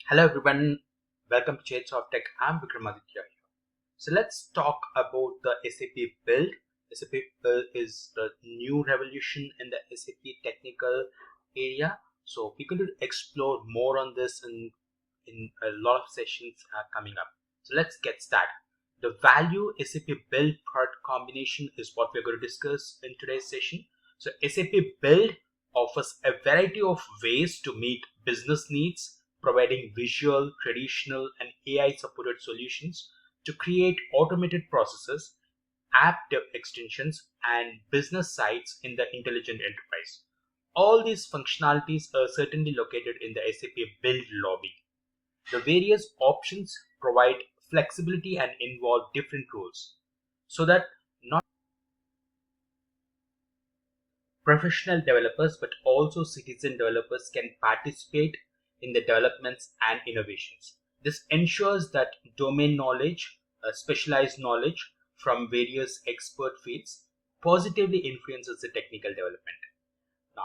Hello everyone, welcome to SOFTECH. I'm Vikramaditya here. So let's talk about the SAP build. SAP build is the new revolution in the SAP technical area. So we're going to explore more on this in a lot of sessions coming up. So let's get started. The value SAP build product combination is what we're going to discuss in today's session. So SAP build offers a variety of ways to meet business needs, providing visual, traditional, and AI supported solutions to create automated processes, app dev extensions, and business sites in the intelligent enterprise. All these functionalities are certainly located in the SAP build lobby. The various options provide flexibility and involve different roles so that not professional developers but also citizen developers can participate in the developments and innovations. This ensures that domain knowledge, specialized knowledge from various expert fields positively influences the technical development. Now,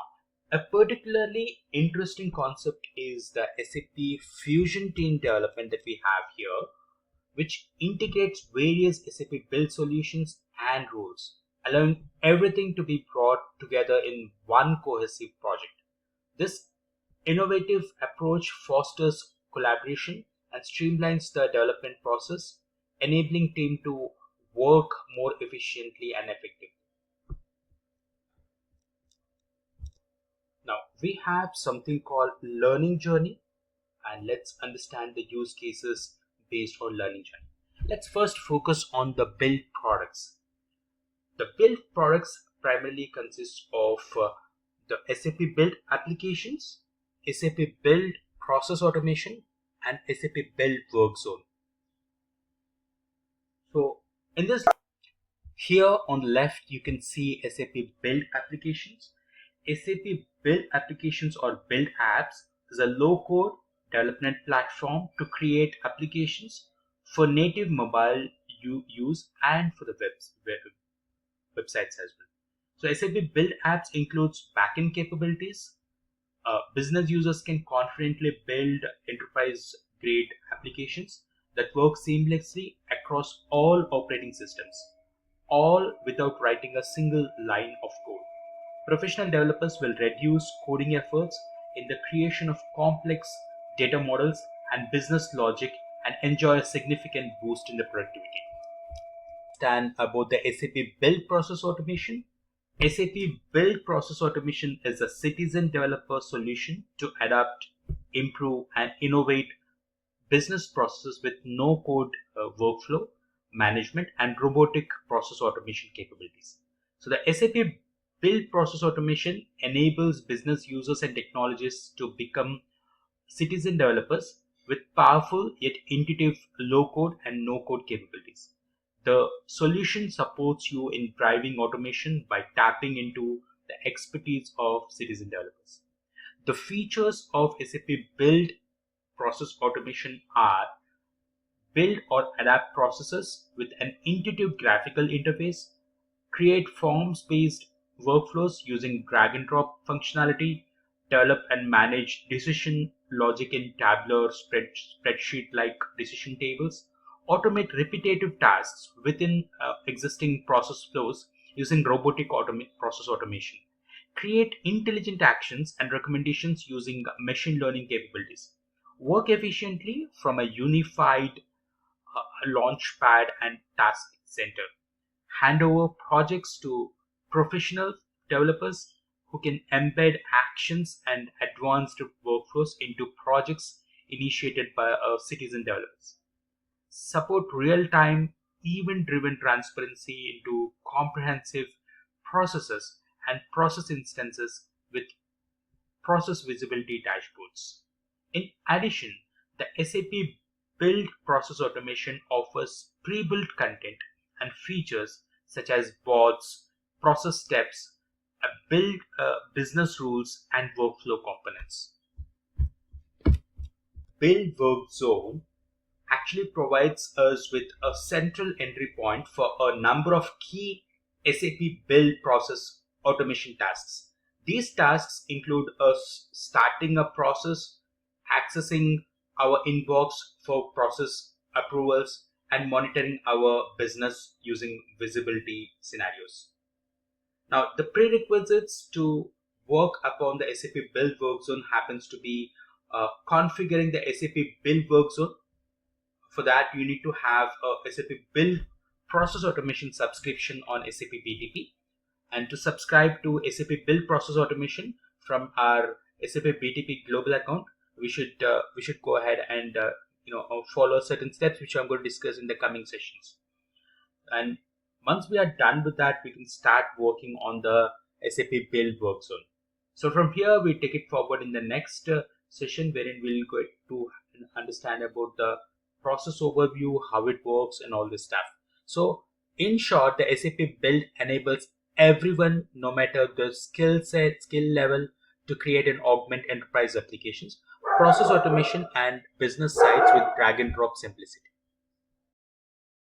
a particularly interesting concept is the SAP Fusion Team development that we have here, which integrates various SAP build solutions and rules, allowing everything to be brought together in one cohesive project. This innovative approach fosters collaboration and streamlines the development process, enabling team to work more efficiently and effectively. Now, we have something called learning journey, and let's understand the use cases based on learning journey. Let's first focus on the build products. The build products primarily consist of the SAP build applications, SAP build process automation, and SAP build work zone. So in this here on the left, you can see SAP build applications. SAP build applications or build apps is a low-code development platform to create applications for native mobile use and for the websites as well. So SAP build apps includes backend capabilities. Business users can confidently build enterprise-grade applications that work seamlessly across all operating systems, all without writing a single line of code. Professional developers will reduce coding efforts in the creation of complex data models and business logic and enjoy a significant boost in the productivity. Understand about the SAP build process automation. SAP build process automation is a citizen developer solution to adapt, improve, and innovate business processes with no code workflow management and robotic process automation capabilities. So the SAP build process automation enables business users and technologists to become citizen developers with powerful yet intuitive low code and no code capabilities. The solution supports you in driving automation by tapping into the expertise of citizen developers. The features of SAP build process automation are build or adapt processes with an intuitive graphical interface, create forms-based workflows using drag and drop functionality, develop and manage decision logic in tabular spreadsheet-like decision tables, automate repetitive tasks within existing process flows using robotic process automation, create intelligent actions and recommendations using machine learning capabilities, work efficiently from a unified launchpad and task center, hand over projects to professional developers who can embed actions and advanced workflows into projects initiated by citizen developers, support real-time event-driven transparency into comprehensive processes and process instances with process visibility dashboards. In addition, the SAP build process automation offers pre-built content and features such as bots, process steps, build business rules, and workflow components. Build work zone actually provides us with a central entry point for a number of key SAP build process automation tasks. These tasks include us starting a process, accessing our inbox for process approvals, and monitoring our business using visibility scenarios. Now, the prerequisites to work upon the SAP Build Work Zone happens to be configuring the SAP Build Work Zone. For that, you need to have a SAP Build Process Automation subscription on SAP BTP. And to subscribe to SAP Build Process Automation from our SAP BTP Global account, we should go ahead and follow certain steps which I'm going to discuss in the coming sessions. And once we are done with that, we can start working on the SAP Build Work Zone. So from here, we take it forward in the next session, wherein we'll go to understand about the process overview, how it works, and all this stuff. So in short, the SAP Build enables everyone, no matter the skill set, skill level, to create and augment enterprise applications, process automation, and business sites with drag and drop simplicity.